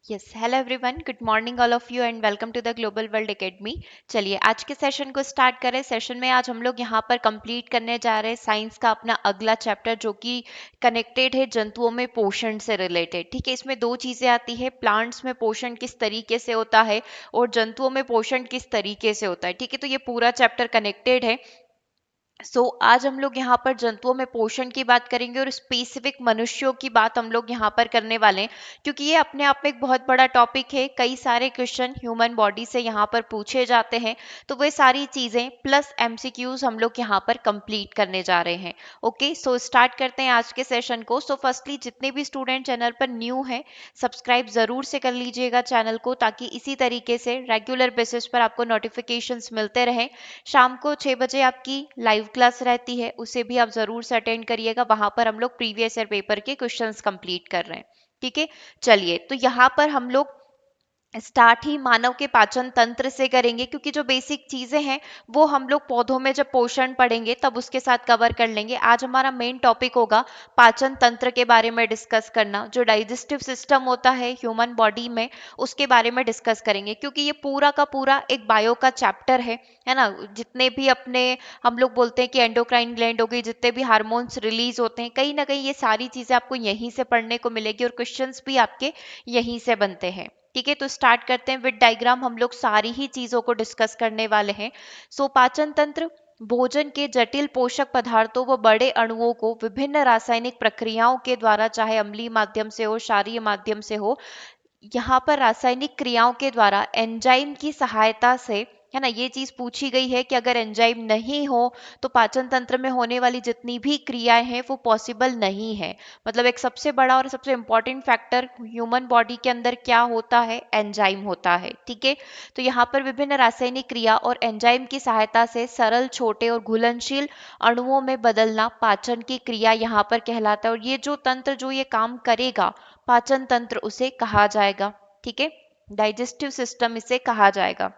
Yes hello everyone, good morning all of you and welcome to the global world academy. चलिए आज के session को start करें। Session में आज हम लोग यहाँ पर कंप्लीट करने जा रहे हैं साइंस का अपना अगला चैप्टर, जो कि कनेक्टेड है जंतुओं में पोषण से रिलेटेड। ठीक है, इसमें दो चीज़ें आती है, प्लांट्स में पोषण किस तरीके से होता है और जंतुओं में पोषण किस तरीके से होता है। ठीक है, तो ये पूरा चैप्टर कनेक्टेड है। आज हम लोग यहाँ पर जंतुओं में पोषण की बात करेंगे और स्पेसिफिक मनुष्यों की बात हम लोग यहाँ पर करने वाले हैं, क्योंकि ये अपने आप में एक बहुत बड़ा टॉपिक है। कई सारे क्वेश्चन ह्यूमन बॉडी से यहाँ पर पूछे जाते हैं, तो वे सारी चीज़ें प्लस एमसीक्यूज हम लोग यहाँ पर कंप्लीट करने जा रहे हैं। ओके, सो स्टार्ट करते हैं आज के सेशन को। सो फर्स्टली जितने भी स्टूडेंट चैनल पर न्यू हैं, सब्सक्राइब ज़रूर से कर लीजिएगा चैनल को, ताकि इसी तरीके से रेगुलर बेसिस पर आपको नोटिफिकेशंस मिलते रहें। शाम को 6 बजे आपकी लाइव क्लास रहती है, उसे भी आप जरूर से अटेंड करिएगा। वहां पर हम लोग प्रीवियस ईयर पेपर के क्वेश्चंस कंप्लीट कर रहे हैं। ठीक है, चलिए तो यहाँ पर हम लोग स्टार्ट ही मानव के पाचन तंत्र से करेंगे, क्योंकि जो बेसिक चीजें हैं वो हम लोग पौधों में जब पोषण पढ़ेंगे तब उसके साथ कवर कर लेंगे। आज हमारा मेन टॉपिक होगा पाचन तंत्र के बारे में डिस्कस करना। जो डाइजेस्टिव सिस्टम होता है ह्यूमन बॉडी में, उसके बारे में डिस्कस करेंगे, क्योंकि ये पूरा का पूरा एक बायो का चैप्टर है ना। जितने भी अपने हम लोग बोलते हैं कि एंडोक्राइन ग्लैंड हो गई, जितने भी हार्मोन्स रिलीज होते हैं, कहीं ना कहीं ये सारी चीजें आपको यहीं से पढ़ने को मिलेगी और क्वेश्चंस भी आपके यहीं से बनते हैं। ठीक है, तो स्टार्ट करते हैं विद डायग्राम। हम लोग सारी ही चीजों को डिस्कस करने वाले हैं। पाचन तंत्र भोजन के जटिल पोषक पदार्थों व बड़े अणुओं को विभिन्न रासायनिक प्रक्रियाओं के द्वारा, चाहे अम्लीय माध्यम से हो क्षारीय माध्यम से हो, यहाँ पर रासायनिक क्रियाओं के द्वारा एंजाइम की सहायता से, है ना, ये चीज पूछी गई है कि अगर एंजाइम नहीं हो तो पाचन तंत्र में होने वाली जितनी भी क्रियाएं हैं वो पॉसिबल नहीं है। मतलब एक सबसे बड़ा और सबसे इंपॉर्टेंट फैक्टर ह्यूमन बॉडी के अंदर क्या होता है, एंजाइम होता है। ठीक है, तो यहाँ पर विभिन्न रासायनिक क्रिया और एंजाइम की सहायता से सरल, छोटे और घुलनशील अणुओं में बदलना पाचन की क्रिया यहाँ पर कहलाता है। और ये जो तंत्र जो ये काम करेगा, पाचन तंत्र उसे कहा जाएगा। ठीक है, डाइजेस्टिव सिस्टम इसे कहा जाएगा।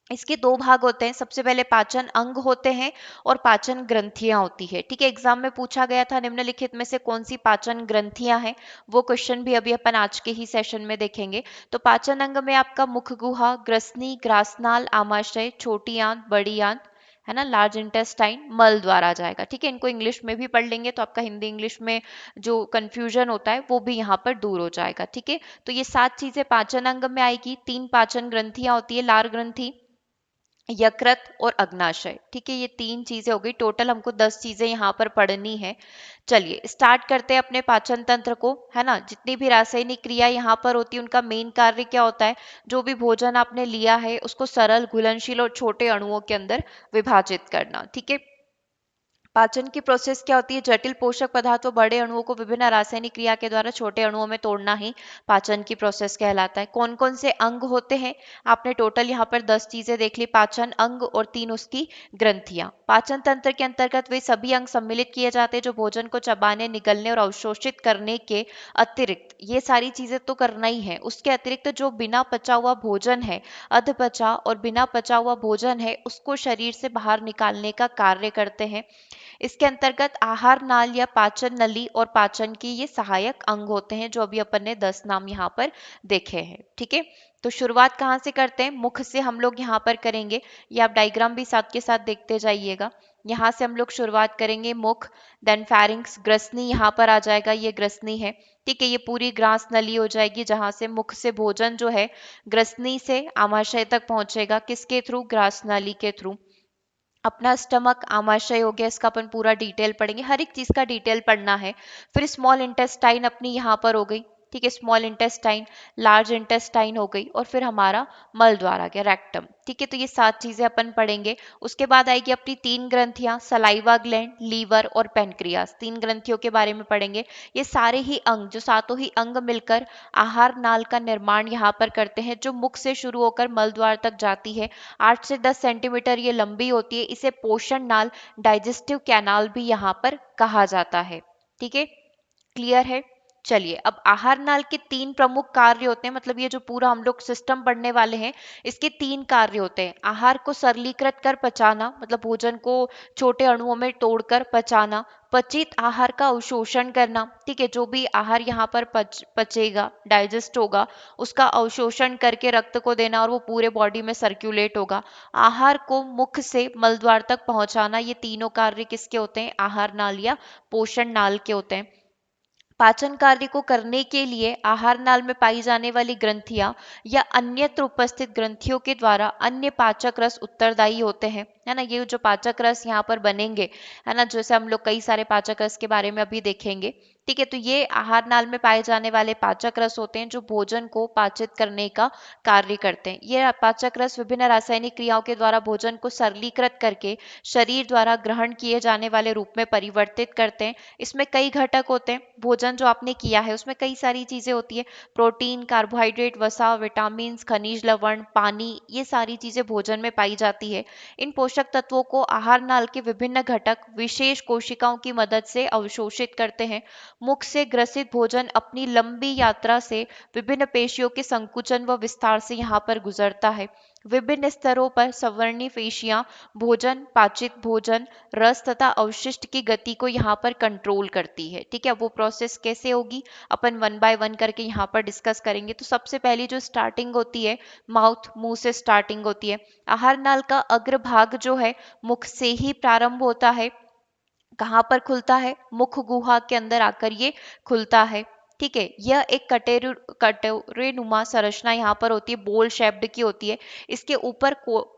इसके दो भाग होते हैं, सबसे पहले पाचन अंग होते हैं और पाचन ग्रंथियां होती है। ठीक है, एग्जाम में पूछा गया था निम्नलिखित में से कौन सी पाचन ग्रंथियां हैं, वो क्वेश्चन भी अभी अपन आज के ही सेशन में देखेंगे। तो पाचन अंग में आपका मुख गुहा, ग्रसनी, ग्रासनाल, आमाशय, छोटी आंत, बड़ी आंत, है ना, लार्ज इंटेस्टाइन, मल द्वार आ जाएगा। ठीक है, इनको इंग्लिश में भी पढ़ लेंगे तो आपका हिंदी इंग्लिश में जो कंफ्यूजन होता है वो भी यहाँ पर दूर हो जाएगा। ठीक है, तो ये 7 चीजें पाचन अंग में आएगी। 3 पाचन ग्रंथियां होती है, लार ग्रंथि, यकृत और अग्नाशय। ठीक है, ये 3 चीजें हो गई। टोटल हमको 10 चीजें यहाँ पर पढ़नी है। चलिए स्टार्ट करते हैं अपने पाचन तंत्र को, है ना। जितनी भी रासायनिक क्रिया यहाँ पर होती है उनका मेन कार्य क्या होता है, जो भी भोजन आपने लिया है उसको सरल, घुलनशील और छोटे अणुओं के अंदर विभाजित करना। ठीक है, पाचन की प्रोसेस क्या होती है, जटिल पोषक पदार्थ व बड़े अणुओं को विभिन्न रासायनिक क्रिया के द्वारा छोटे अणुओं में तोड़ना ही पाचन की प्रोसेस कहलाता है। कौन कौन से अंग होते हैं, आपने टोटल यहाँ पर 10 चीजें देख ली, पाचन अंग और 3 उसकी ग्रंथियां। पाचन तंत्र के अंतर्गत वे सभी अंग सम्मिलित किए जाते हैं जो भोजन को चबाने, निगलने और अवशोषित करने के अतिरिक्त, ये सारी चीजें तो करना ही है, उसके अतिरिक्त जो बिना पचा हुआ भोजन है, अधपचा और बिना पचा हुआ भोजन है, उसको शरीर से बाहर निकालने का कार्य करते हैं। इसके अंतर्गत आहार नाल या पाचन नली और पाचन की ये सहायक अंग होते हैं, जो अभी अपन ने 10 नाम यहाँ पर देखे हैं। ठीक है, तो शुरुआत कहाँ से करते हैं, मुख से हम लोग यहाँ पर करेंगे। ये आप डायग्राम भी साथ के साथ देखते जाइएगा। यहाँ से हम लोग शुरुआत करेंगे मुख, देन फैरिंक्स, ग्रसनी यहाँ पर आ जाएगा, ये ग्रसनी है। ठीक है, ये पूरी ग्रास नली हो जाएगी, जहां से मुख से भोजन जो है ग्रसनी से आमाशय तक पहुंचेगा, किसके थ्रू, ग्रास नली के थ्रू। अपना स्टमक आमाशय हो गया, इसका अपन पूरा डिटेल पढ़ेंगे, हर एक चीज का डिटेल पढ़ना है। फिर स्मॉल इंटेस्टाइन अपनी यहाँ पर हो गई। ठीक है, स्मॉल इंटेस्टाइन, लार्ज इंटेस्टाइन हो गई, और फिर हमारा मल द्वार आ गया, रेक्टम। ठीक है, तो ये 7 चीजें अपन पढ़ेंगे। उसके बाद आएगी अपनी 3 ग्रंथियां, सलाइवा ग्लैंड, लीवर और पेनक्रियास। 3 ग्रंथियों के बारे में पढ़ेंगे। ये सारे ही अंग, जो सातों ही अंग मिलकर आहार नाल का निर्माण यहाँ पर करते हैं, जो मुख से शुरू होकर मल द्वार तक जाती है। 8 से 10 सेंटीमीटर ये लंबी होती है। इसे पोषण नाल, डाइजेस्टिव कैनाल भी यहाँ पर कहा जाता है। ठीक है, क्लियर है। चलिए, अब आहार नाल के तीन प्रमुख कार्य होते हैं, मतलब ये जो पूरा हम लोग सिस्टम पढ़ने वाले हैं, इसके तीन कार्य होते हैं। आहार को सरलीकृत कर पचाना, मतलब भोजन को छोटे अणुओं में तोड़कर पचाना। पचित आहार का अवशोषण करना, ठीक है, जो भी आहार यहाँ पर पचेगा, डाइजेस्ट होगा, उसका अवशोषण करके रक्त को देना और वो पूरे बॉडी में सर्कुलेट होगा। आहार को मुख से मलद्वार तक पहुंचाना, ये तीनों कार्य किसके होते हैं? आहार नाल या पोषण नाल के होते हैं। पाचन कार्य को करने के लिए आहार नाल में पाई जाने वाली ग्रंथियां या अन्यत्र उपस्थित ग्रंथियों के द्वारा अन्य पाचक रस उत्तरदायी होते हैं, है ना। ये जो पाचक रस यहाँ पर बनेंगे, है ना, जैसे हम लोग कई सारे पाचक रस के बारे में अभी देखेंगे, ठीक है। तो ये आहार नाल में पाए जाने वाले पाचक रस होते हैं जो भोजन को पाचित करने का कार्य करते हैं। ये पाचक रस विभिन्न रासायनिक क्रियाओं के द्वारा भोजन को सरलीकृत करके शरीर द्वारा ग्रहण किए जाने वाले रूप में परिवर्तित करते हैं। इसमें कई घटक होते हैं। भोजन जो आपने किया है उसमें कई सारी चीजें होती है, प्रोटीन, कार्बोहाइड्रेट, वसा, विटामिन, खनिज लवण, पानी, ये सारी चीजें भोजन में पाई जाती है। इन पोषक तत्वों को आहार नाल के विभिन्न घटक विशेष कोशिकाओं की मदद से अवशोषित करते हैं। मुख से ग्रसित भोजन अपनी लंबी यात्रा से विभिन्न पेशियों के संकुचन व विस्तार से यहाँ पर गुजरता है। विभिन्न स्तरों पर सवर्णी पेशियां भोजन, पाचित भोजन, रस तथा अवशिष्ट की गति को यहाँ पर कंट्रोल करती है, ठीक है। वो प्रोसेस कैसे होगी अपन वन बाय वन करके यहाँ पर डिस्कस करेंगे। तो सबसे पहली जो स्टार्टिंग होती है, माउथ, मुंह से स्टार्टिंग होती है। आहार नाल का अग्रभाग जो है मुख से ही प्रारंभ होता है। कहाँ पर खुलता है? मुख गुहा के अंदर आकर ये खुलता है, ठीक है। यह एक कटोरे नुमा संरचना यहाँ पर होती है, बोल शेप्ड की होती है। इसके ऊपर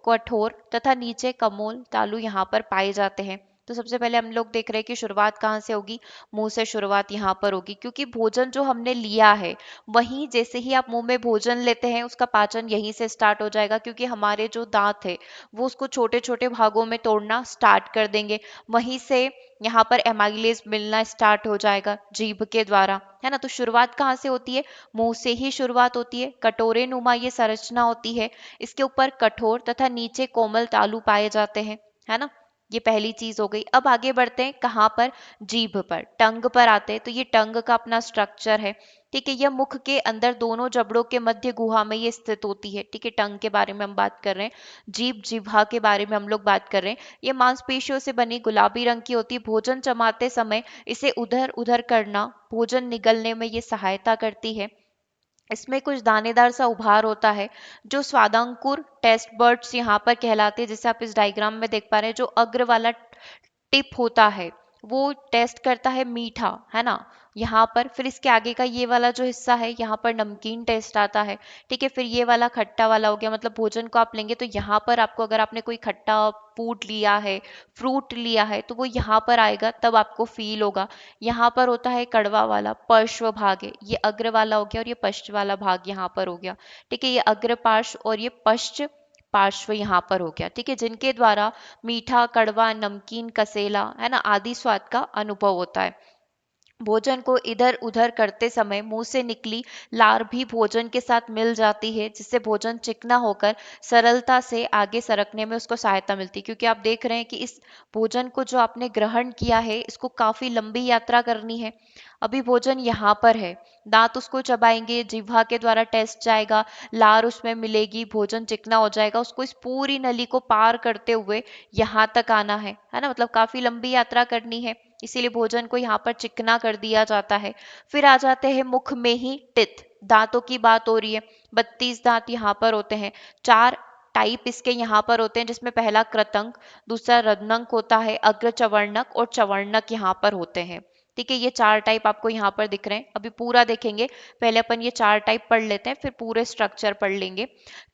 कठोर तथा नीचे कमोल तालु यहाँ पर पाए जाते हैं। तो सबसे पहले हम लोग देख रहे हैं कि शुरुआत कहाँ से होगी? मुंह से शुरुआत यहाँ पर होगी, क्योंकि भोजन जो हमने लिया है वहीं जैसे ही आप मुंह में भोजन लेते हैं उसका पाचन यहीं से स्टार्ट हो जाएगा, क्योंकि हमारे जो दांत है वो उसको छोटे छोटे भागों में तोड़ना स्टार्ट कर देंगे। वहीं से यहाँ पर एमाइलेज मिलना स्टार्ट हो जाएगा जीभ के द्वारा, है ना। तो शुरुआत कहाँ से होती है? मुंह से ही शुरुआत होती है। कटोरे नुमा ये संरचना होती है। इसके ऊपर कठोर तथा नीचे कोमल तालु पाए जाते हैं, है ना। ये पहली चीज हो गई। अब आगे बढ़ते हैं, कहाँ पर? जीभ पर, टंग पर आते हैं। तो ये टंग का अपना स्ट्रक्चर है, ठीक है। यह मुख के अंदर दोनों जबड़ों के मध्य गुहा में ये स्थित होती है, ठीक है। टंग के बारे में हम बात कर रहे हैं, जीभ, जिह्वा के बारे में हम लोग बात कर रहे हैं। ये मांसपेशियों से बनी गुलाबी रंग की होती है। भोजन चबाते समय इसे उधर उधर करना भोजन निगलने में ये सहायता करती है। इसमें कुछ दानेदार सा उभार होता है जो स्वादंकुर टेस्ट बर्ड्स यहाँ पर कहलाते हैं। जैसे आप इस डायग्राम में देख पा रहे हैं, जो अग्र वाला टिप होता है वो टेस्ट करता है मीठा, है ना, यहाँ पर। फिर इसके आगे का ये वाला जो हिस्सा है यहाँ पर नमकीन टेस्ट आता है, ठीक है। फिर ये वाला खट्टा वाला हो गया, मतलब भोजन को आप लेंगे तो यहाँ पर आपको, अगर आपने कोई खट्टा फूड लिया है, फ्रूट लिया है, तो वो यहाँ पर आएगा, तब आपको फील होगा। यहाँ पर होता है कड़वा वाला, पार्श्व भाग है, ये अग्र वाला हो गया और ये पश्च वाला भाग यहाँ पर हो गया, ठीक है। ये अग्र पार्श्व और ये पश्च पार्श्व यहाँ पर हो गया, ठीक है, जिनके द्वारा मीठा, कड़वा, नमकीन, कसेला, है ना, आदि स्वाद का अनुभव होता है। भोजन को इधर उधर करते समय मुंह से निकली लार भी भोजन के साथ मिल जाती है, जिससे भोजन चिकना होकर सरलता से आगे सरकने में उसको सहायता मिलती है। क्योंकि आप देख रहे हैं कि इस भोजन को जो आपने ग्रहण किया है इसको काफी लंबी यात्रा करनी है। अभी भोजन यहाँ पर है, दांत उसको चबाएंगे, जिह्वा के द्वारा टेस्ट जाएगा, लार उसमें मिलेगी, भोजन चिकना हो जाएगा, उसको इस पूरी नली को पार करते हुए यहाँ तक आना है ना। मतलब काफी लंबी यात्रा करनी है, इसीलिए भोजन को यहाँ पर चिकना कर दिया जाता है। फिर आ जाते हैं मुख में ही टिथ, दांतों की बात हो रही है। 32 दांत यहाँ पर होते हैं। चार टाइप इसके यहाँ पर होते हैं, जिसमें पहला कृतंक, दूसरा रदनंक होता है, अग्र चवर्णक और चवर्णक यहाँ पर होते हैं, ठीक है। ये चार टाइप आपको यहाँ पर दिख रहे हैं। अभी पूरा देखेंगे, पहले अपन ये चार टाइप पढ़ लेते हैं, फिर पूरे स्ट्रक्चर पढ़ लेंगे।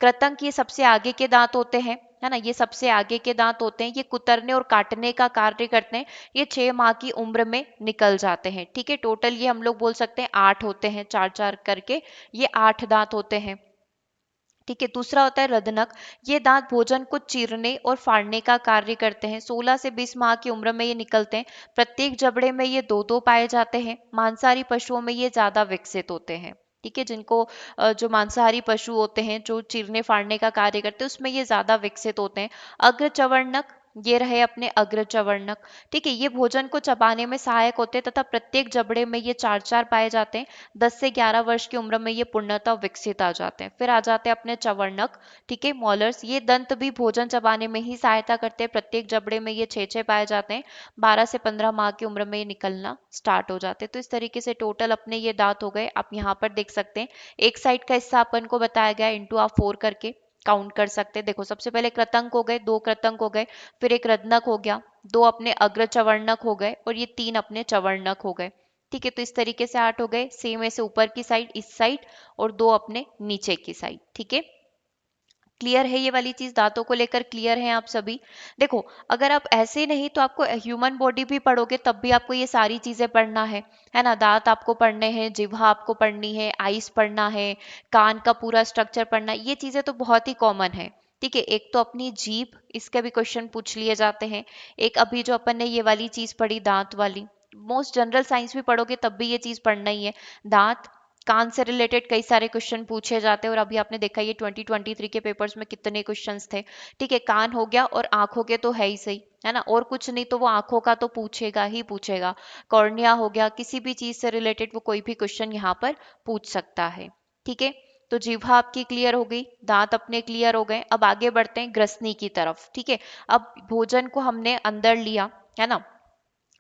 कृतंक ये सबसे आगे के दांत होते हैं, है ना, ये सबसे आगे के दांत होते हैं। ये कुतरने और काटने का कार्य करते हैं। ये 6 माह की उम्र में निकल जाते हैं, ठीक है। टोटल ये हम लोग बोल सकते हैं 8 होते हैं, चार चार करके ये 8 दांत होते हैं, ठीक है। दूसरा होता है रदनक, ये दांत भोजन को चीरने और फाड़ने का कार्य करते हैं। 16 से 20 माह की उम्र में ये निकलते हैं। प्रत्येक जबड़े में ये दो दो पाए जाते हैं। मांसाहारी पशुओं में ये ज्यादा विकसित होते हैं, ठीक है। जिनको जो मांसाहारी पशु होते हैं जो चीरने फाड़ने का कार्य करते हैं उसमें ये ज्यादा विकसित होते हैं। अग्र चवर्णक ये रहे अपने अग्रचवर्णक। ठीक है, ये भोजन को चबाने में सहायक होते हैं तथा प्रत्येक जबड़े में ये चार चार पाए जाते हैं। 10 से 11 वर्ष की उम्र में ये पूर्णतः विकसित आ जाते हैं। फिर आ जाते हैं अपने चवर्णक। ठीक है, मॉलर्स, ये दंत भी भोजन चबाने में ही सहायता करते हैं। प्रत्येक जबड़े में ये छह छह पाए जाते हैं। 12 से 15 माह की उम्र में ये निकलना स्टार्ट हो जाते हैं। तो इस तरीके से टोटल अपने ये दांत हो गए। आप यहाँ पर देख सकते हैं एक साइड का हिस्सा अपन को बताया गया इंटू आप 4 करके काउंट कर सकते हैं। देखो, सबसे पहले कृतंक हो गए, 2 कृतंक हो गए, फिर एक रत्नक हो गया, 2 अपने अग्र चवर्णक हो गए और ये 3 अपने चवर्णक हो गए। ठीक है, तो इस तरीके से 8 हो गए। सेम ऐसे ऊपर की साइड इस साइड और 2 अपने नीचे की साइड। ठीक है, क्लियर है ये वाली चीज, दांतों को लेकर क्लियर हैं आप सभी। देखो, अगर आप ऐसे नहीं तो आपको ह्यूमन बॉडी भी पढ़ोगे तब भी आपको ये सारी चीजें पढ़ना है ना। दांत आपको पढ़ने हैं, जिह्वा आपको पढ़नी है, आइस पढ़ना है, कान का पूरा स्ट्रक्चर पढ़ना है। ये चीजें तो बहुत ही कॉमन है। ठीक है, एक तो अपनी जीभ, इसके भी क्वेश्चन पूछ लिए जाते हैं। एक अभी जो अपन ने ये वाली चीज पढ़ी दांत वाली, मोस्ट जनरल साइंस भी पढ़ोगे तब भी ये चीज पढ़ना ही है। दांत, कान से रिलेटेड कई सारे क्वेश्चन पूछे जाते हैं और अभी आपने देखा ये 2023 के पेपर्स में कितने क्वेश्चंस थे। ठीक है, कान हो गया और आंखों के तो है ही सही, है ना, और कुछ नहीं तो वो आंखों का तो पूछेगा ही पूछेगा। कॉर्निया हो गया, किसी भी चीज से रिलेटेड वो कोई भी क्वेश्चन यहाँ पर पूछ सकता है। ठीक है, तो जीभा आपकी क्लियर हो गई, दांत अपने क्लियर हो गए। अब आगे बढ़ते हैं ग्रसनी की तरफ। ठीक है, अब भोजन को हमने अंदर लिया, है ना,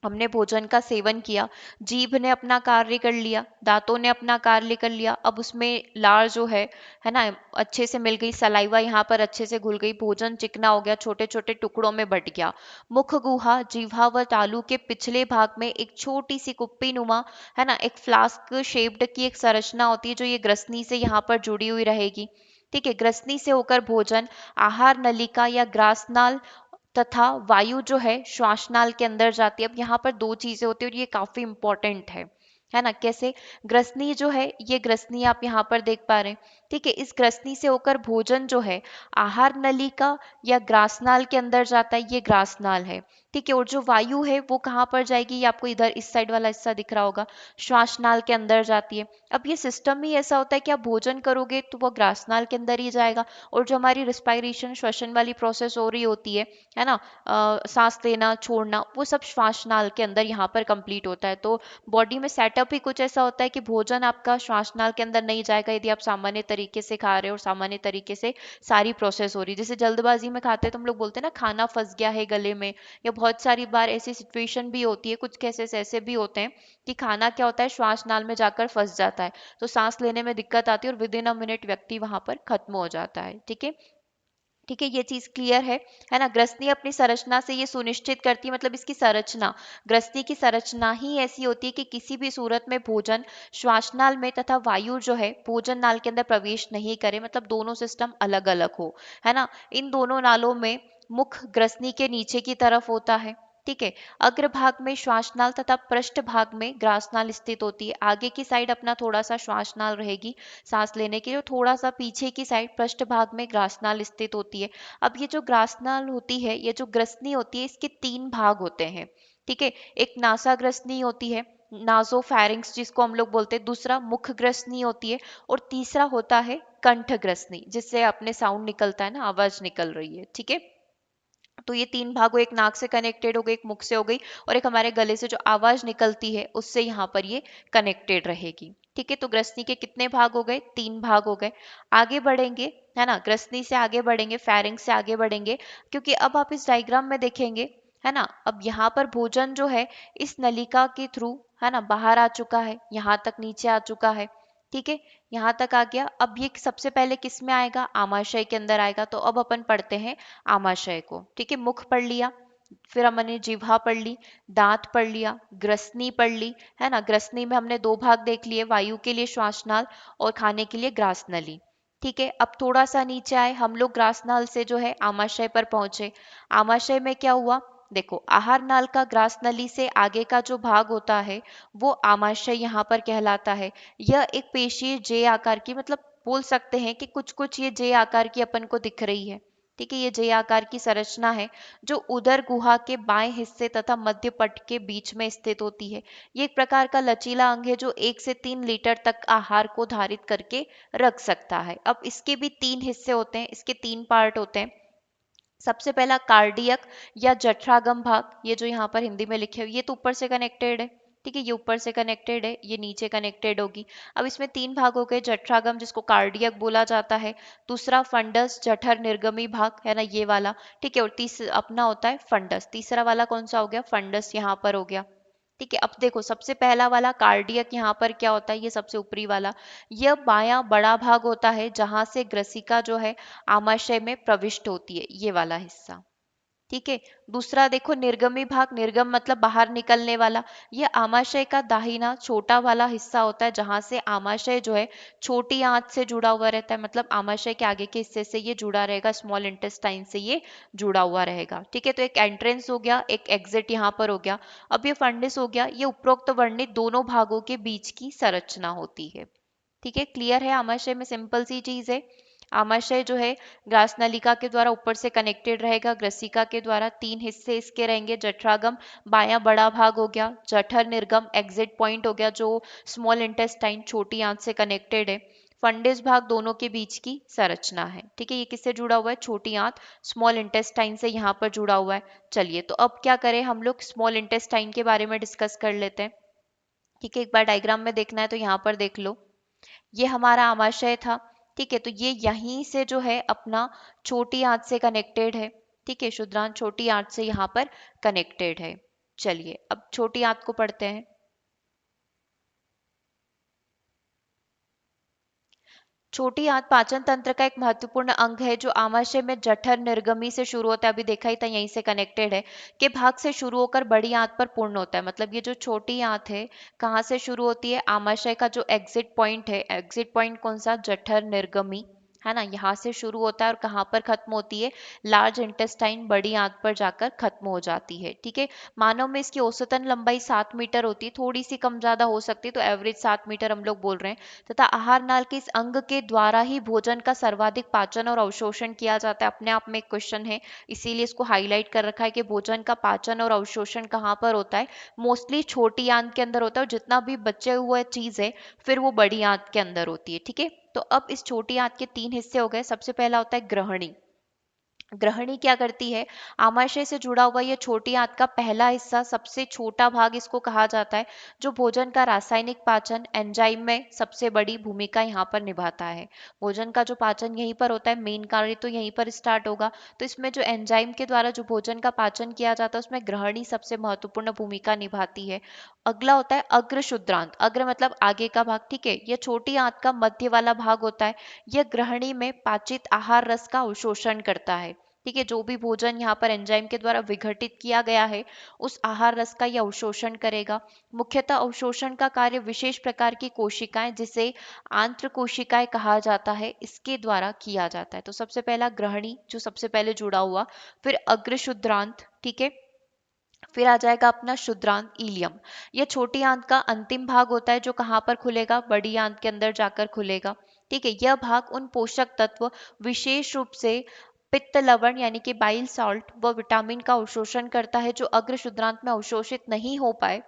हमने भोजन का सेवन किया, जीभ ने अपना कार्य कर लिया, दांतों ने अपना कार्य कर लिया। अब उसमें लार जो है ना, अच्छे से मिल गई, सलाइवा यहाँ पर अच्छे से घुल गई, भोजन चिकना हो गया, छोटे छोटे टुकड़ों में बट गया। मुख गुहा, जीवा व तालू के पिछले भाग में एक छोटी सी कुप्पी नुमा, है ना, एक फ्लास्क शेप्ड की एक संरचना होती है जो ये ग्रसनी से यहाँ पर जुड़ी हुई रहेगी। ठीक है, ग्रसनी से होकर भोजन आहार नलिका या ग्रासनाल तथा वायु जो है श्वासनाल के अंदर जाती है। अब यहाँ पर दो चीजें होती है और ये काफी इंपॉर्टेंट है ना। कैसे? ग्रसनी जो है, ये ग्रसनी आप यहाँ पर देख पा रहे हैं। ठीक है, इस ग्रसनी से होकर भोजन जो है आहार नलिका या ग्रासनाल के अंदर जाता है, ये ग्रासनाल है। ठीक है, और जो वायु है वो कहाँ पर जाएगी, ये आपको इधर इस साइड वाला हिस्सा दिख रहा होगा, श्वासनाल के अंदर जाती है। अब ये सिस्टम ही ऐसा होता है कि आप भोजन करोगे तो वो ग्रासनाल के अंदर ही जाएगा, और जो हमारी रिस्पायरेशन श्वसन वाली प्रोसेस हो रही होती है ना, सांस लेना छोड़ना, वो सब श्वासनाल के अंदर यहाँ पर कंप्लीट होता है। तो बॉडी में सेटअप ही कुछ ऐसा होता है कि भोजन आपका श्वासनाल के अंदर नहीं जाएगा यदि आप सामान्य तरीके से खा रहे हो और सामान्य तरीके से सारी प्रोसेस हो रही है। जैसे जल्दबाजी में खाते हैं तो हम लोग बोलते हैं ना खाना फंस गया है गले में, या बहुत सारी बार ऐसी सिचुएशन भी होती है, कुछ केसेस ऐसे भी होते हैं कि खाना क्या होता है श्वासनाल में जाकर फंस जाता है, तो सांस लेने में दिक्कत आती है और विद इन अ मिनट व्यक्ति वहां पर खत्म हो जाता है। ठीक है, ठीक है, ये चीज क्लियर है ना। ग्रसनी अपनी संरचना से ये सुनिश्चित करती है, मतलब इसकी संरचना, ग्रसनी की संरचना ही ऐसी होती है कि किसी भी सूरत में भोजन श्वासनाल में तथा वायु जो है भोजन नाल के अंदर प्रवेश नहीं करे, मतलब दोनों सिस्टम अलग अलग हो, है ना। इन दोनों नालों में मुख ग्रसनी के नीचे की तरफ होता है। ठीक है, अग्रभाग में श्वासनाल तथा पृष्ठ भाग में ग्रासनाल स्थित होती है। आगे की साइड अपना थोड़ा सा श्वासनाल रहेगी सांस लेने के लिए, थोड़ा सा पीछे की साइड पृष्ठ भाग में ग्रासनाल स्थित होती है। अब ये जो ग्रासनाल होती है, ये जो ग्रसनी होती है, इसके 3 भाग होते हैं। ठीक है, एक नासा ग्रसनी होती है, नासोफैरिंक्स जिसको हम लोग बोलते हैं, दूसरा मुख ग्रसनी होती है, और तीसरा होता है कंठ ग्रसनी, जिससे अपने साउंड निकलता है ना, आवाज निकल रही है। ठीक है, तो ये 3 भाग हो, एक नाक से कनेक्टेड हो गई, एक मुख से हो गई, और एक हमारे गले से जो आवाज निकलती है उससे यहाँ पर ये कनेक्टेड रहेगी। ठीक है, तो ग्रसनी के कितने भाग हो गए? 3 भाग हो गए। आगे बढ़ेंगे, है ना, ग्रसनी से आगे बढ़ेंगे, फेरिंग से आगे बढ़ेंगे, क्योंकि अब आप इस डायग्राम में देखेंगे, है ना, अब यहाँ पर भोजन जो है इस नलिका के थ्रू, है ना, बाहर आ चुका है, यहाँ तक नीचे आ चुका है। ठीक है, यहाँ तक आ गया। अब ये सबसे पहले किस में आएगा? आमाशय के अंदर आएगा। तो अब अपन पढ़ते हैं आमाशय को। ठीक है, मुख पढ़ लिया, फिर हमने जिह्वा पढ़ ली, दांत पढ़ लिया, ग्रसनी पढ़ ली, है ना। ग्रसनी में हमने 2 भाग देख लिए, वायु के लिए श्वासनाल और खाने के लिए ग्रासनली। ठीक है, अब थोड़ा सा नीचे आए हम लोग, ग्रासनाल से जो है आमाशय पर पहुंचे। आमाशय में क्या हुआ? देखो, आहार नाल का ग्रासनली से आगे का जो भाग होता है वो आमाशय यहाँ पर कहलाता है। यह एक पेशीय जे आकार की, मतलब बोल सकते हैं कि कुछ कुछ ये जे आकार की अपन को दिख रही है। ठीक है, ये जे आकार की संरचना है जो उदर गुहा के बाएं हिस्से तथा मध्य पट के बीच में स्थित होती है। ये एक प्रकार का लचीला अंग है जो 1 से 3 लीटर तक आहार को धारित करके रख सकता है। अब इसके भी 3 हिस्से होते हैं, इसके 3 पार्ट होते हैं। सबसे पहला कार्डियक या जठरागम भाग, ये जो यहाँ पर हिंदी में लिखे हुए, ये तो ऊपर से कनेक्टेड है। ठीक है, ये ऊपर से कनेक्टेड है, ये नीचे कनेक्टेड होगी। अब इसमें तीन भाग हो गए, जठरागम जिसको कार्डियक बोला जाता है, दूसरा फंडस जठर निर्गमी भाग है ना, ये वाला। ठीक है, और तीसरा अपना होता है फंडस। तीसरा वाला कौन सा हो गया, फंडस यहाँ पर हो गया। ठीक है, अब देखो सबसे पहला वाला कार्डियक यहाँ पर क्या होता है, ये सबसे ऊपरी वाला, यह बायां बड़ा भाग होता है जहां से ग्रसिका जो है आमाशय में प्रविष्ट होती है, ये वाला हिस्सा। ठीक है, दूसरा देखो निर्गमी भाग, निर्गम मतलब बाहर निकलने वाला, ये आमाशय का दाहिना छोटा वाला हिस्सा होता है जहां से आमाशय जो है छोटी आंत से जुड़ा हुआ रहता है, मतलब आमाशय के आगे के हिस्से से ये जुड़ा रहेगा, स्मॉल इंटेस्टाइन से ये जुड़ा हुआ रहेगा। ठीक है, तो एक एंट्रेंस हो गया, एक एग्जिट यहाँ पर हो गया। अब ये फंडिस हो गया, ये उपरोक्त वर्णित दोनों भागों के बीच की संरचना होती है। ठीक है, क्लियर है, आमाशय में सिंपल सी चीज है। आमाशय जो है ग्रास नलिका के द्वारा ऊपर से कनेक्टेड रहेगा, ग्रसिका के द्वारा तीन हिस्से इसके रहेंगे, जठरागम बायां बड़ा भाग हो गया, जठर निर्गम एग्जिट पॉइंट हो गया जो स्मॉल इंटेस्टाइन छोटी आंत से कनेक्टेड है, फंडिस भाग दोनों के बीच की संरचना है। ठीक है, ये किससे जुड़ा हुआ है, छोटी आंत स्मॉल इंटेस्टाइन से यहाँ पर जुड़ा हुआ है। चलिए, तो अब क्या करें, हम लोग स्मॉल इंटेस्टाइन के बारे में डिस्कस कर लेते हैं। ठीक है, एक बार डायग्राम में देखना है तो यहाँ पर देख लो, ये हमारा आमाशय था। ठीक है, तो ये यहीं से जो है अपना छोटी आंत से कनेक्टेड है। ठीक है, शुद्रांत छोटी आंत से यहाँ पर कनेक्टेड है। चलिए, अब छोटी आंत को पढ़ते हैं। छोटी आंत पाचन तंत्र का एक महत्वपूर्ण अंग है जो आमाशय में जठर निर्गमी से शुरू होता है, अभी देखा ही था यहीं से कनेक्टेड है, के भाग से शुरू होकर बड़ी आंत पर पूर्ण होता है। मतलब ये जो छोटी आंत है कहाँ से शुरू होती है, आमाशय का जो एग्जिट पॉइंट है, एग्जिट पॉइंट कौन सा, जठर निर्गमी, है ना, यहाँ से शुरू होता है और कहाँ पर खत्म होती है, लार्ज इंटेस्टाइन बड़ी आंत पर जाकर खत्म हो जाती है। ठीक है, मानव में इसकी औसतन लंबाई 7 मीटर होती है, थोड़ी सी कम ज्यादा हो सकती है, तो एवरेज 7 मीटर हम लोग बोल रहे हैं। तथा आहार नाल के इस अंग के द्वारा ही भोजन का सर्वाधिक पाचन और अवशोषण किया जाता है। अपने आप में एक क्वेश्चन है, इसीलिए इसको हाईलाइट कर रखा है कि भोजन का पाचन और अवशोषण कहाँ पर होता है, मोस्टली छोटी आंत के अंदर होता है, और जितना भी बचे हुए चीज है फिर वो बड़ी आंत के अंदर होती है। ठीक है, तो अब इस छोटी आंत के तीन हिस्से हो गए। सबसे पहला होता है ग्रहणी। ग्रहणी क्या करती है, आमाशय से जुड़ा हुआ ये छोटी आंत का पहला हिस्सा, सबसे छोटा भाग इसको कहा जाता है, जो भोजन का रासायनिक पाचन एंजाइम में सबसे बड़ी भूमिका यहाँ पर निभाता है। भोजन का जो पाचन यहीं पर होता है, मेन कार्य तो यहीं पर स्टार्ट होगा, तो इसमें जो एंजाइम के द्वारा जो भोजन का पाचन किया जाता है उसमें ग्रहणी सबसे महत्वपूर्ण भूमिका निभाती है। अगला होता है अग्र शुद्रांत, अग्र मतलब आगे का भाग। ठीक है, यह छोटी आंत का मध्य वाला भाग होता है, यह ग्रहणी में पाचित आहार रस का अवशोषण करता है। ठीक है, जो भी भोजन यहाँ पर एंजाइम के द्वारा विघटित किया गया है उस आहार रस का यह अवशोषण करेगा। मुख्यतः अवशोषण का कार्य विशेष प्रकार की कोशिकाएं, जिसे आंत्र कोशिकाएं कहा जाता है, इसके द्वारा किया जाता है। तो सबसे पहला ग्रहणी जो सबसे पहले जुड़ा हुआ, फिर अग्र शुद्रांत, ठीक है, फिर आ जाएगा अपना शुद्रांत इलियम। यह छोटी आंत का अंतिम भाग होता है जो कहाँ पर खुलेगा, बड़ी आंत के अंदर जाकर खुलेगा। ठीक है, यह भाग उन पोषक तत्व, विशेष रूप से पित्त लवण यानी कि बाइल सॉल्ट व विटामिन का अवशोषण करता है, जो अग्र शुद्रांत में अवशोषित नहीं हो पाए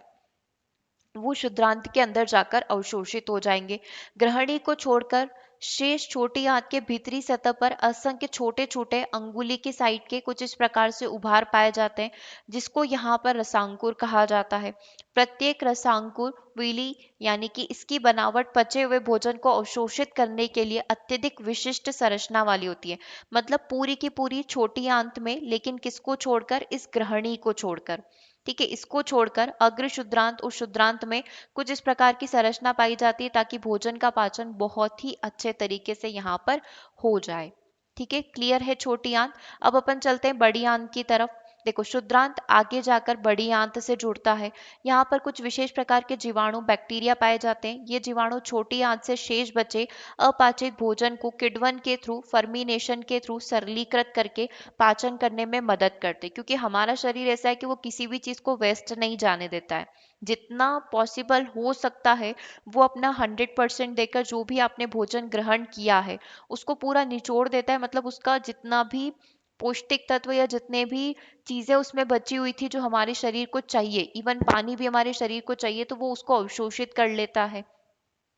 वो शुद्रांत के अंदर जाकर अवशोषित हो जाएंगे। ग्रहणी को छोड़कर शेष छोटी आंत के भीतरी सतह पर असंख्य छोटे छोटे अंगुली की साइड के कुछ इस प्रकार से उभार पाए जाते हैं, जिसको यहाँ पर रसांकुर कहा जाता है। प्रत्येक रसांकुर विली यानी कि इसकी बनावट पचे हुए भोजन को अवशोषित करने के लिए अत्यधिक विशिष्ट संरचना वाली होती है। मतलब पूरी की पूरी छोटी आंत में, लेकिन किसको छोड़कर, इस ग्रहणी को छोड़कर। ठीक है, इसको छोड़कर अग्र शुद्रांत और शुद्रांत में कुछ इस प्रकार की संरचना पाई जाती है ताकि भोजन का पाचन बहुत ही अच्छे तरीके से यहाँ पर हो जाए। ठीक है, क्लियर है छोटी आंत। अब अपन चलते हैं बड़ी आंत की तरफ। देखो, शुद्रांत आगे जाकर बड़ी आंत से जुड़ता है। यहाँ पर कुछ विशेष प्रकार के जीवाणु बैक्टीरिया पाए जाते हैं। ये जीवाणु छोटी आंत से शेष बचे अपाचित भोजन को किण्वन के थ्रू, फर्मिनेशन के थ्रू सरलीकृत करके पाचन करने में मदद करते, क्योंकि हमारा शरीर ऐसा है कि वो किसी भी चीज को वेस्ट नहीं जाने देता है। जितना पॉसिबल हो सकता है वो अपना 100% देकर जो भी आपने भोजन ग्रहण किया है उसको पूरा निचोड़ देता है। मतलब उसका जितना भी पौष्टिक तत्व या जितने भी चीजें उसमें बची हुई थी जो हमारे शरीर को चाहिए, इवन पानी भी हमारे शरीर को चाहिए, तो वो उसको अवशोषित कर लेता है।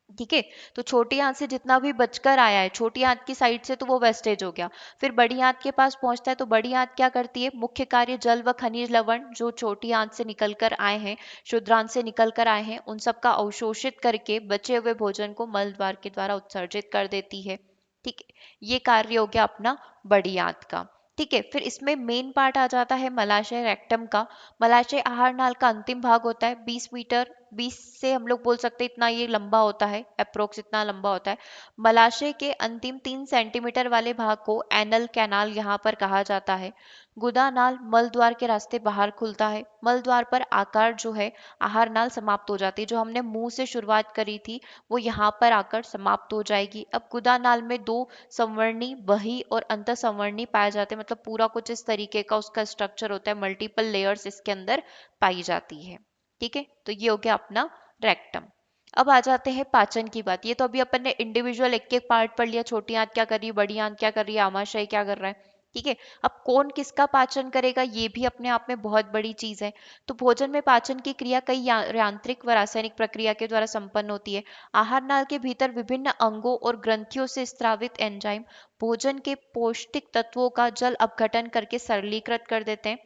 ठीक है। तो छोटी आंत से जितना भी बचकर आया है छोटी आंत की साइड से, तो वो वेस्टेज हो गया। फिर बड़ी आंत के पास पहुंचता है, तो बड़ी आंत क्या करती है, मुख्य कार्य जल व खनिज लवण जो छोटी आंत से निकल कर आए हैं, शुद्रांत से निकल कर आए हैं, उन सब का अवशोषित करके बचे हुए भोजन को मल द्वार के द्वारा उत्सर्जित कर देती है। ठीक है, ये कार्य हो गया अपना बड़ी आंत का। ठीक है, फिर इसमें मेन पार्ट आ जाता है मलाशय रेक्टम का। मलाशय आहार नाल का अंतिम भाग होता है, 20 मीटर, 20 से हम लोग बोल सकते हैं इतना ये लंबा होता है, अप्रोक्स इतना लंबा होता है। मलाशय के अंतिम 3 सेंटीमीटर वाले भाग को एनल कैनाल यहाँ पर कहा जाता है। गुदा नाल मल द्वार के रास्ते बाहर खुलता है। मल द्वार पर आकार जो है आहार नाल समाप्त हो जाती है, जो हमने मुंह से शुरुआत करी थी वो यहाँ पर आकर समाप्त हो जाएगी। अब गुदा नाल में दो संवर्णी बही और अंतर संवर्णी पाए जाते हैं, मतलब पूरा कुछ इस तरीके का उसका स्ट्रक्चर होता है, मल्टीपल लेयर्स इसके अंदर पाई जाती है। ठीक है, तो ये हो गया अपना रेक्टम। अब आ जाते हैं पाचन की बात। ये तो अभी अपन ने इंडिविजुअल एक एक पार्ट पढ़ लिया, छोटी आंत क्या कर रही है, बड़ी आंत क्या कर रही है, आमाशय क्या कर रहा है। ठीक है, अब कौन किसका पाचन करेगा ये भी अपने आप में बहुत बड़ी चीज है। तो भोजन में पाचन की क्रिया कई यांत्रिक व रासायनिक प्रक्रिया के द्वारा संपन्न होती है। आहार नाल के भीतर विभिन्न अंगों और ग्रंथियों से स्रावित एंजाइम भोजन के पौष्टिक तत्वों का जल अपघटन करके सरलीकृत कर देते हैं।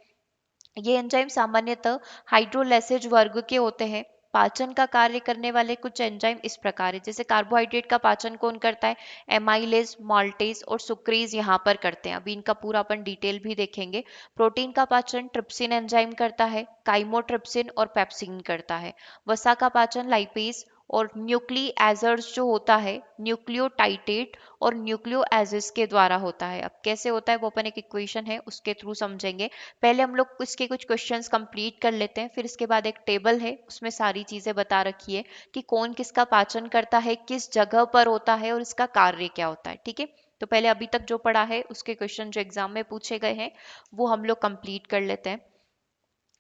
ये एंजाइम सामान्यतः हाइड्रोलेसेज वर्ग के होते हैं। पाचन का कार्य करने वाले कुछ एंजाइम इस प्रकार है, जैसे कार्बोहाइड्रेट का पाचन कौन करता है, एमाइलेज, माल्टेज और सुक्रेज यहाँ पर करते हैं। अभी इनका पूरा अपन डिटेल भी देखेंगे। प्रोटीन का पाचन ट्रिप्सिन एंजाइम करता है, काइमोट्रिप्सिन और पेप्सिन करता है। वसा का पाचन लाइपेज और न्यूक्ली एजर्स जो होता है, न्यूक्लियोटाइटेट और न्यूक्लियो एजिस के द्वारा होता है। अब कैसे होता है वो अपन एक इक्वेशन है उसके थ्रू समझेंगे। पहले हम लोग इसके कुछ क्वेश्चंस कंप्लीट कर लेते हैं, फिर इसके बाद एक टेबल है उसमें सारी चीजें बता रखी है कि कौन किसका पाचन करता है, किस जगह पर होता है और इसका कार्य क्या होता है। ठीक है, तो पहले अभी तक जो पढ़ा है उसके क्वेश्चन जो एग्जाम में पूछे गए हैं वो हम लोग कंप्लीट कर लेते हैं।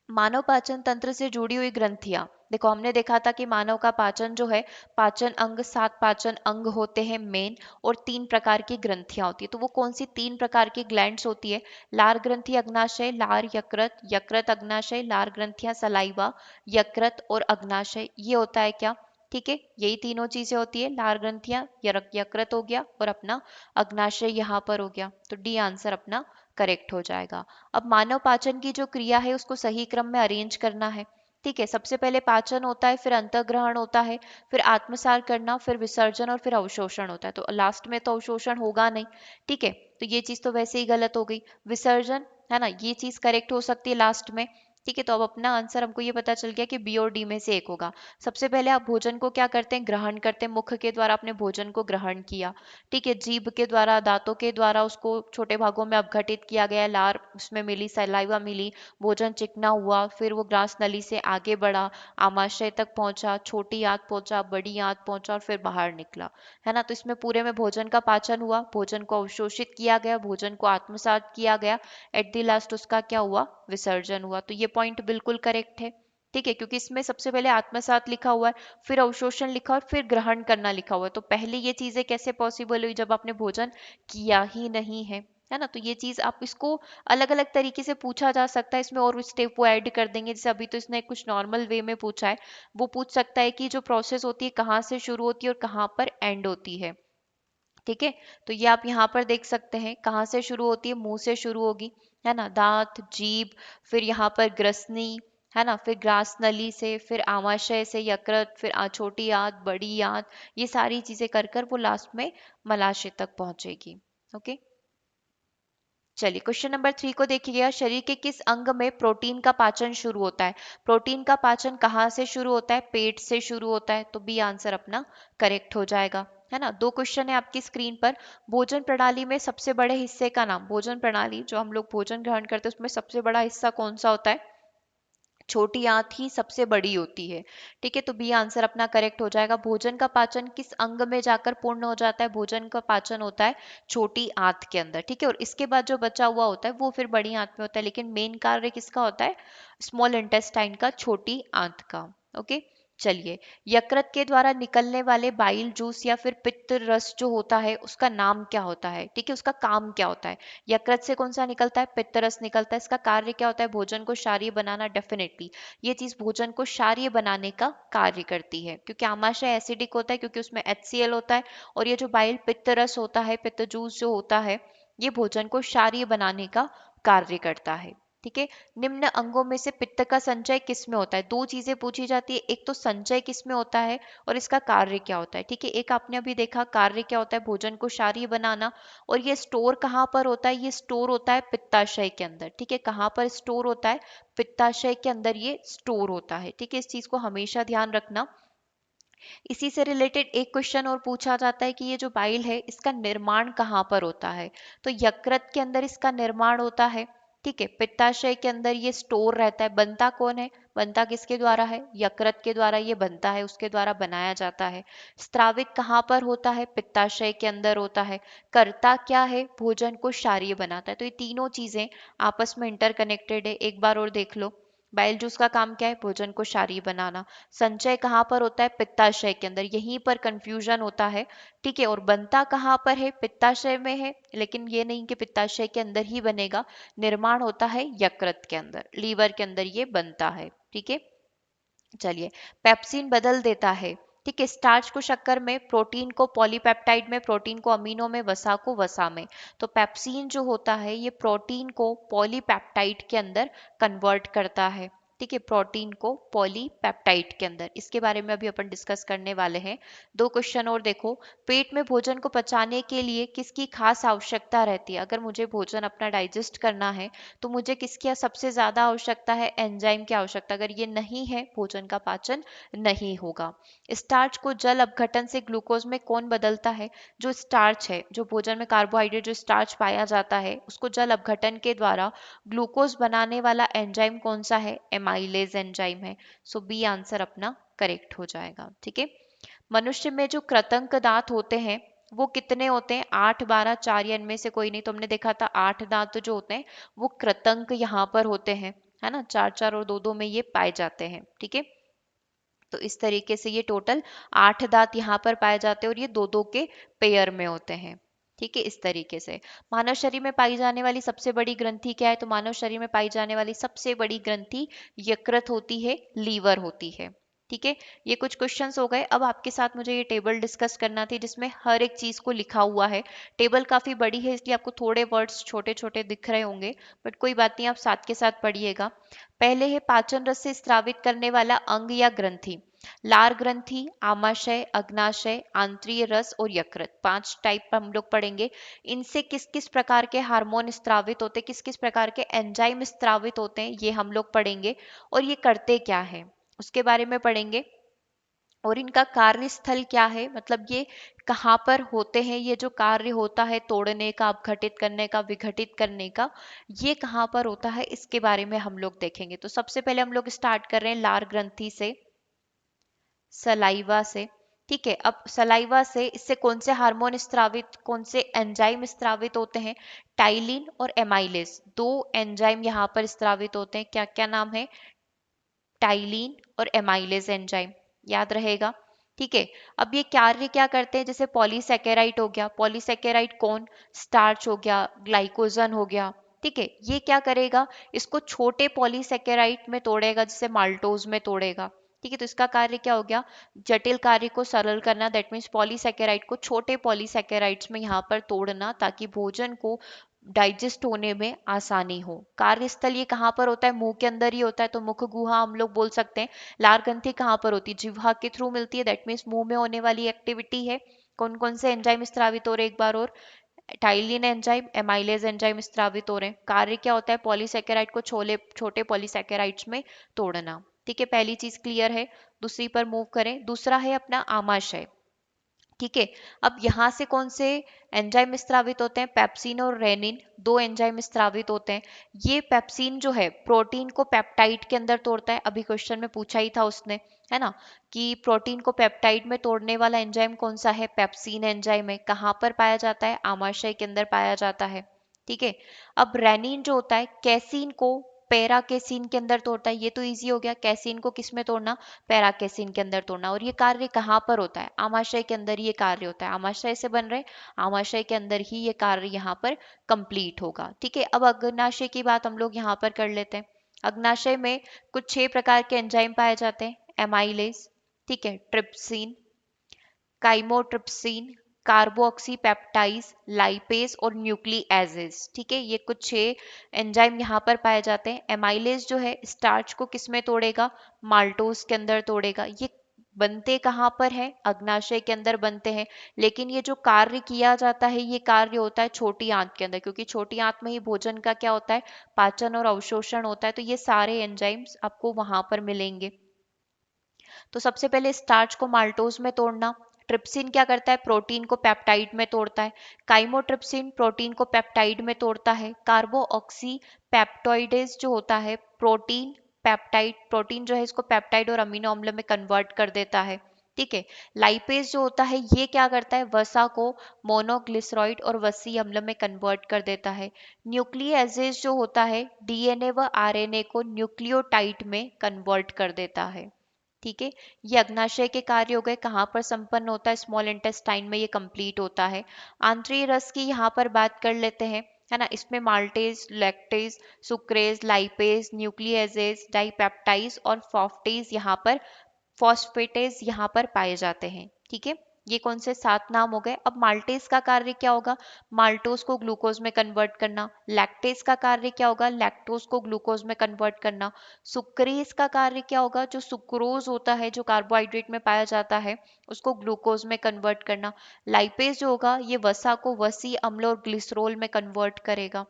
मानव पाचन तंत्र से जुड़ी हुई ग्रंथियां। देखो हमने देखा था कि मानव का पाचन जो है, पाचन अंग 7 पाचन अंग होते हैं मेन, और 3 प्रकार की ग्रंथियां होती है। तो वो कौन सी 3 प्रकार की ग्लैंड्स होती है, लार ग्रंथि अग्नाशय, लार यकृत, यकृत अग्नाशय, लार ग्रंथियां सलाइवा, यकृत और अग्नाशय, ये होता है क्या। ठीक है, यही तीनों चीजें होती है, लार ग्रंथियां, यकृत हो गया और अपना अग्नाशय यहाँ पर हो गया। तो डी आंसर अपना करेक्ट हो जाएगा। अब मानव पाचन की जो क्रिया है उसको सही क्रम में अरेंज करना है। ठीक है, सबसे पहले पाचन होता है, फिर अंतःग्रहण होता है, फिर आत्मसात करना, फिर विसर्जन और फिर अवशोषण होता है। तो लास्ट में तो अवशोषण होगा नहीं। ठीक है, तो ये चीज तो वैसे ही गलत हो गई। विसर्जन है ना, ये चीज करेक्ट हो सकती है लास्ट में। ठीक है, तो अब अपना आंसर हमको ये पता चल गया कि बी और डी में से एक होगा। सबसे पहले आप भोजन को क्या करते हैं, ग्रहण करते हैं, मुख के द्वारा अपने भोजन को ग्रहण किया। ठीक है, जीभ के द्वारा, दांतों के द्वारा उसको छोटे भागों में अपघटित किया गया, लार उसमें मिली, सलाइवा मिली, भोजन चिकना हुआ, फिर वो ग्रास नली से आगे बढ़ा, आमाशय तक पहुंचा, छोटी आंत पहुंचा, बड़ी आंत पहुंचा और फिर बाहर निकला। है ना, तो इसमें पूरे में भोजन का पाचन हुआ, भोजन को अवशोषित किया गया, भोजन को आत्मसात किया गया, एट द लास्ट उसका क्या हुआ, विसर्जन हुआ। तो ये पॉइंट बिल्कुल करेक्ट है। ठीक है, क्योंकि इसमें सबसे पहले आत्मसात लिखा हुआ है, फिर अवशोषण लिखा और फिर ग्रहण करना लिखा हुआ है। तो पहले ये चीजें कैसे पॉसिबल हुई जब आपने भोजन किया ही नहीं है। है ना, तो ये चीज आप इसको अलग अलग तरीके से पूछा जा सकता है, इसमें और स्टेप वो ऐड कर देंगे। जैसे अभी तो इसने कुछ नॉर्मल वे में पूछा है, वो पूछ सकता है कि जो प्रोसेस होती है कहाँ से शुरू होती है और कहाँ पर एंड होती है। ठीक है, तो ये आप यहाँ पर देख सकते हैं कहाँ से शुरू होती है, मुंह से शुरू होगी, है ना, दांत, जीभ, फिर यहाँ पर ग्रसनी, है ना, फिर ग्रास नली से, फिर आमाशय से यकृत, फिर छोटी आंत, बड़ी आंत, ये सारी चीजें कर कर वो लास्ट में मलाशय तक पहुंचेगी। ओके, चलिए क्वेश्चन नंबर 3 को देखिएगा। शरीर के किस अंग में प्रोटीन का पाचन शुरू होता है। प्रोटीन का पाचन कहाँ से शुरू होता है, पेट से शुरू होता है। तो बी आंसर अपना करेक्ट हो जाएगा। है ना, दो क्वेश्चन है आपकी स्क्रीन पर। भोजन प्रणाली में सबसे बड़े हिस्से का नाम। भोजन प्रणाली जो हम लोग भोजन ग्रहण करते हैं उसमें सबसे बड़ा हिस्सा कौन सा होता है, छोटी आंत ही सबसे बड़ी होती है। ठीक है, तो बी आंसर अपना करेक्ट हो जाएगा। भोजन का पाचन किस अंग में जाकर पूर्ण हो जाता है, भोजन का पाचन होता है छोटी आंत के अंदर। ठीक है, और इसके बाद जो बचा हुआ होता है वो फिर बड़ी आंत में होता है, लेकिन मेन कार्य किसका होता है, स्मॉल इंटेस्टाइन का, छोटी आंत का। ओके, चलिए, यकृत के द्वारा निकलने वाले बाइल जूस या फिर पित्त रस जो होता है उसका नाम क्या होता है? ठीक है, उसका काम क्या होता है? यकृत से कौन सा निकलता है? पित्त रस निकलता है। इसका कार्य क्या होता है? भोजन को क्षारीय बनाना। डेफिनेटली ये चीज भोजन को क्षारीय बनाने का कार्य करती है, क्योंकि आमाशय एसिडिक होता है, क्योंकि उसमें HCl होता है। और ये जो बाइल पित्त रस होता है, पित्त जूस जो होता है, ये भोजन को क्षारीय बनाने का कार्य करता है। ठीक है, निम्न अंगों में से पित्त का संचय किस में होता है? दो चीजें पूछी जाती है, एक तो संचय किस में होता है और इसका कार्य क्या होता है। ठीक है, एक आपने अभी देखा कार्य क्या होता है, भोजन को क्षारीय बनाना। और ये स्टोर कहाँ पर होता है? ये स्टोर होता है पित्ताशय के अंदर। ठीक है, कहाँ पर स्टोर होता है? पित्ताशय के अंदर ये स्टोर होता है। ठीक है, इस चीज को हमेशा ध्यान रखना। इसी से रिलेटेड एक क्वेश्चन और पूछा जाता है कि ये जो बाइल है इसका निर्माण कहाँ पर होता है? तो यकृत के अंदर इसका निर्माण होता है। ठीक है, पित्ताशय के अंदर ये स्टोर रहता है। बनता कौन है? बनता किसके द्वारा है? यकृत के द्वारा ये बनता है, उसके द्वारा बनाया जाता है। स्त्रावित कहाँ पर होता है? पित्ताशय के अंदर होता है। करता क्या है? भोजन को क्षारीय बनाता है। तो ये तीनों चीजें आपस में इंटरकनेक्टेड है। एक बार और देख लो, बाइल जूस का काम क्या है? भोजन को क्षारीय बनाना। संचय कहाँ पर होता है? पित्ताशय के अंदर। यहीं पर कंफ्यूजन होता है। ठीक है, और बनता कहाँ पर है? पित्ताशय में है, लेकिन ये नहीं कि पित्ताशय के अंदर ही बनेगा। निर्माण होता है यकृत के अंदर, लीवर के अंदर ये बनता है। ठीक है, चलिए, पेप्सिन बदल देता है। ठीक है, स्टार्च को शक्कर में, प्रोटीन को पॉलीपेप्टाइड में, प्रोटीन को अमीनो में, वसा को वसा में। तो पेप्सिन जो होता है ये प्रोटीन को पॉलीपेप्टाइड के अंदर कन्वर्ट करता है। ठीक है, प्रोटीन को पॉलीपेप्टाइड के अंदर, इसके बारे में अभी अपन डिस्कस करने वाले हैं। दो क्वेश्चन और देखो, पेट में भोजन को पचाने के लिए किसकी खास आवश्यकता रहती है? अगर मुझे भोजन अपना डाइजेस्ट करना है तो मुझे किसकी सबसे ज्यादा आवश्यकता है? एंजाइम की आवश्यकता। अगर ये नहीं है, भोजन का पाचन नहीं होगा। स्टार्च को जल अपघटन से ग्लूकोज में कौन बदलता है? जो स्टार्च है, जो भोजन में कार्बोहाइड्रेट जो स्टार्च पाया जाता है, उसको जल अपघटन के द्वारा ग्लूकोज बनाने वाला एंजाइम कौन सा है? एमाइलेज एंजाइम है। सो बी आंसर अपना करेक्ट हो जाएगा। ठीक है, मनुष्य में जो कृतंक दांत होते हैं वो कितने होते हैं? 8, 12, 4 या इनमें से कोई नहीं। तो हमने देखा था 8 दांत जो होते हैं वो कृतंक यहाँ पर होते हैं, है ना। 4, 4 और 2, 2 में ये पाए जाते हैं। ठीक है, तो इस तरीके से ये टोटल 8 दांत यहाँ पर पाए जाते हैं और ये 2, 2 के पेयर में होते हैं। ठीक है, इस तरीके से मानव शरीर में पाई जाने वाली सबसे बड़ी ग्रंथि क्या है? तो मानव शरीर में पाई जाने वाली सबसे बड़ी ग्रंथि यकृत होती है, लीवर होती है। ठीक है, ये कुछ क्वेश्चंस हो गए। अब आपके साथ मुझे ये टेबल डिस्कस करना थी जिसमें हर एक चीज को लिखा हुआ है। टेबल काफी बड़ी है इसलिए आपको थोड़े वर्ड्स छोटे छोटे दिख रहे होंगे, बट कोई बात नहीं, आप साथ के साथ पढ़िएगा। पहले है पाचन रस से स्रावित करने वाला अंग या ग्रंथि। लार ग्रंथि, आमाशय, अग्नाशय, आंत्रिय रस और यकृत, 5 टाइप हम लोग पढ़ेंगे। इनसे किस किस प्रकार के हार्मोन स्त्रावित होते हैं, किस किस प्रकार के एंजाइम स्त्रावित होते हैं, ये हम लोग पढ़ेंगे। और ये करते क्या है उसके बारे में पढ़ेंगे। और इनका कार्यस्थल क्या है, मतलब ये कहाँ पर होते हैं, ये जो कार्य होता है तोड़ने का, अपघटित करने का, विघटित करने का, ये कहाँ पर होता है, इसके बारे में हम लोग देखेंगे। तो सबसे पहले हम लोग स्टार्ट कर रहे हैं लार ग्रंथि से, सलाइवा से। ठीक है, अब सलाइवा से इससे कौन से हार्मोन स्त्रावित, कौन से एंजाइम स्त्रावित होते हैं? टाइलिन और एमाइलेज, दो एंजाइम यहाँ पर स्त्रावित होते हैं। क्या क्या नाम है? टाइलिन और एमाइलेज एंजाइम, याद रहेगा। ठीक है, अब ये कार्य क्या करते हैं? जैसे पॉलीसेकेराइड हो गया, पॉलीसेकेराइड कौन? स्टार्च हो गया, ग्लाइकोजन हो गया। ठीक है, ये क्या करेगा? इसको छोटे पॉलीसेकेराइड में तोड़ेगा, जैसे माल्टोज में तोड़ेगा। ठीक है, तो इसका कार्य क्या हो गया? जटिल कार्य को सरल करना, दैट मीन्स पॉलीसेकेराइड को छोटे पॉलीसेकेराइड्स में यहाँ पर तोड़ना, ताकि भोजन को डाइजेस्ट होने में आसानी हो। कार्यस्थल ये कहाँ पर होता है? मुंह के अंदर ही होता है, तो मुख गुहा हम लोग बोल सकते हैं। लार ग्रंथि कहाँ पर होती है? जिह्वा के थ्रू मिलती है, दैट मीन्स मुंह में होने वाली एक्टिविटी है। कौन कौन से एंजाइम स्त्रावित हो रहे हैं एक बार और? टाइलिन एंजाइम, एमाइलेज एंजाइम स्त्रावित हो रहे हैं। कार्य क्या होता है? पॉलीसेकेराइड को छोटे पॉलीसेकेराइड्स में तोड़ना। ठीक है, पहली चीज क्लियर है। दूसरी पर मूव करें। दूसरा है अपना आमाशय। ठीक है, अब यहाँ से कौन से एंजाइम स्त्रावित होते हैं? पेप्सिन और रेनिन, दो एंजाइम स्त्रावित होते हैं। ये पेप्सिन जो है प्रोटीन को पेप्टाइड के अंदर तोड़ता है, अभी क्वेश्चन में पूछा ही था उसने, है ना, कि प्रोटीन को पेप्टाइड में तोड़ने वाला एंजाइम कौन सा है? पेप्सिन एंजाइम है। कहाँ पर पाया जाता है? आमाशय के अंदर पाया जाता है। ठीक है, अब रेनिन जो होता है कैसीन को पैरा केसिन के अंदर तोड़ता है, ये तो इजी हो गया। कैसिन को किस में तोड़ना, पैरा केसिन के अंदर तोड़ना। और ये कार्य कहाँ पर होता है, आमाशय के अंदर ये कार्य होता है। आमाशय से बन रहे, आमाशय के अंदर ही ये कार्य यहाँ पर कंप्लीट होगा। ठीक है, अब अग्नाशय की बात हम लोग यहाँ पर कर लेते हैं। अग्नाशय में कुछ 6 प्रकार के एंजाइम पाए जाते हैं। एमाइलेज, ठीक है, ट्रिप्सिन, काइमोट्रिप्सिन, कार्बोक्सीपेप्टाइज, लाइपेज और न्यूक्लिएजेज। ठीक है, ये कुछ 6 एंजाइम यहाँ पर पाए जाते हैं। एमाइलेज जो है स्टार्च को किस में तोड़ेगा, माल्टोज के अंदर तोड़ेगा। ये बनते कहाँ पर है, अग्नाशय के अंदर बनते हैं। लेकिन ये जो कार्य किया जाता है, ये कार्य होता है छोटी आंत के अंदर, क्योंकि छोटी आंत में ही भोजन का क्या होता है, पाचन और अवशोषण होता है। तो ये सारे एंजाइम्स आपको वहां पर मिलेंगे। तो सबसे पहले स्टार्च को माल्टोज में तोड़ना। ट्रिप्सिन क्या करता है, प्रोटीन को पेप्टाइड में तोड़ता है। काइमोट्रिप्सिन प्रोटीन को पेप्टाइड में तोड़ता है। कार्बोऑक्सी पेप्टोइडेज जो होता है, प्रोटीन पेप्टाइड, प्रोटीन जो है इसको पेप्टाइड और अमीनो अम्ल में कन्वर्ट कर देता है। ठीक है, लाइपेज जो होता है ये क्या करता है, वसा को मोनोग्लिसराइड और वसी अम्ल में कन्वर्ट कर देता है। न्यूक्लियेजेज जो होता है डीएनए व आरएनए को न्यूक्लियोटाइड में कन्वर्ट कर देता है। ठीक है, ये अग्नाशय के कार्य हो गए। कहाँ पर संपन्न होता है, स्मॉल इंटेस्टाइन में ये कंप्लीट होता है। आंतरीय रस की यहाँ पर बात कर लेते हैं, है ना। इसमें माल्टेज, लैक्टेज, सुक्रेज, लाइपेज, न्यूक्लियेजेज, डाइपेप्टाइज और फॉस्फेटेज यहाँ पर पाए जाते हैं। ठीक है, ये कौन से 7 नाम हो गए। अब माल्टेज का कार्य क्या होगा, माल्टोज को ग्लूकोज में कन्वर्ट करना। लैक्टेज का कार्य क्या होगा, लैक्टोज को ग्लूकोज में कन्वर्ट करना। सुक्रेज का कार्य क्या होगा, जो सुक्रोज होता है जो कार्बोहाइड्रेट में पाया जाता है उसको ग्लूकोज में कन्वर्ट करना। लाइपेज जो होगा ये वसा को वसी अम्ल और ग्लिसरोल में कन्वर्ट करेगा।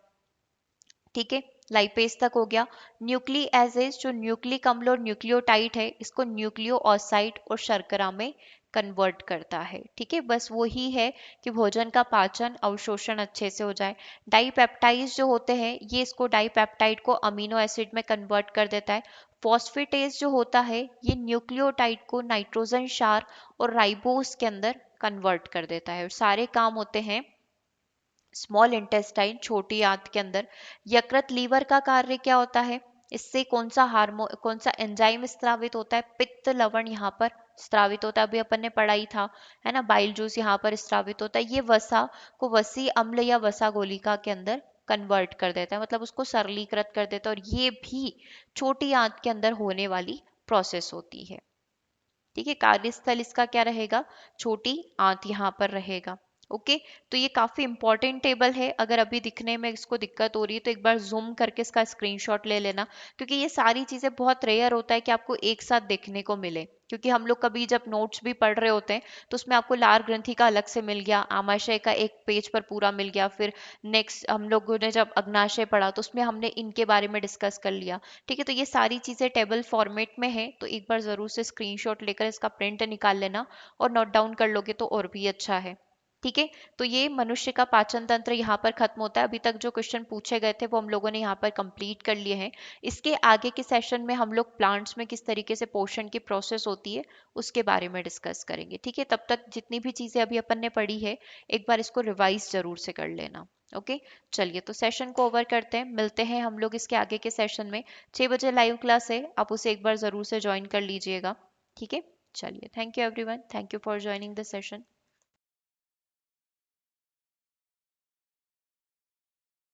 ठीक है, लाइपेज तक हो गया। न्यूक्लिएजेज जो न्यूक्लिक अम्ल और न्यूक्लियोटाइड है इसको न्यूक्लियोऑसाइड और शर्करा में कन्वर्ट करता है। ठीक है, बस वही है कि भोजन का पाचन अवशोषण अच्छे से हो जाए। डाइपेप्टाइज जो होते हैं ये इसको डाइपेप्टाइड को अमीनो एसिड में कन्वर्ट कर देता है। फॉस्फेटेज जो होता है ये न्यूक्लियोटाइड को नाइट्रोजन क्षार और राइबोस के अंदर कन्वर्ट कर देता है। और सारे काम होते हैं स्मॉल इंटेस्टाइन, छोटी आंत के अंदर। यकृत लीवर का कार्य क्या होता है, इससे कौन सा एंजाइम स्रावित होता है, पित्त लवण यहाँ पर स्रावित होता है। अभी अपन ने पढ़ा ही था, है ना, बाइल जूस यहाँ पर स्रावित होता है। ये वसा को वसी अम्ल या वसा गोलिका के अंदर कन्वर्ट कर देता है, मतलब उसको सरलीकृत कर देता है। और ये भी छोटी आंत के अंदर होने वाली प्रोसेस होती है। ठीक है, कार्यस्थल इसका क्या रहेगा, छोटी आंत यहाँ पर रहेगा। ओके, तो ये काफी इंपॉर्टेंट टेबल है। अगर अभी दिखने में इसको दिक्कत हो रही है तो एक बार जूम करके इसका स्क्रीनशॉट ले लेना, क्योंकि ये सारी चीजें बहुत रेयर होता है कि आपको एक साथ देखने को मिले। क्योंकि हम लोग कभी जब नोट्स भी पढ़ रहे होते हैं तो उसमें आपको लार ग्रंथि का अलग से मिल गया, आमाशय का एक पेज पर पूरा मिल गया, फिर नेक्स्ट हम लोगों ने जब अग्नाशय पढ़ा तो उसमें हमने इनके बारे में डिस्कस कर लिया। ठीक है, तो ये सारी चीजें टेबल फॉर्मेट में है, तो एक बार जरूर से स्क्रीनशॉट लेकर इसका प्रिंट निकाल लेना और नोट डाउन कर लोगे तो और भी अच्छा है। ठीक है, तो ये मनुष्य का पाचन तंत्र यहाँ पर खत्म होता है। अभी तक जो क्वेश्चन पूछे गए थे वो हम लोगों ने यहाँ पर कंप्लीट कर लिए हैं। इसके आगे के सेशन में हम लोग प्लांट्स में किस तरीके से पोषण की प्रोसेस होती है उसके बारे में डिस्कस करेंगे। ठीक है, तब तक जितनी भी चीजें अभी अपन ने पढ़ी है एक बार इसको रिवाइज जरूर से कर लेना। ओके, चलिए तो सेशन को ओवर करते हैं, मिलते हैं हम लोग इसके आगे के सेशन में। 6 बजे लाइव क्लास है, आप उसे एक बार जरूर से ज्वाइन कर लीजिएगा। ठीक है, चलिए, thank you everyone, thank you for joining the session.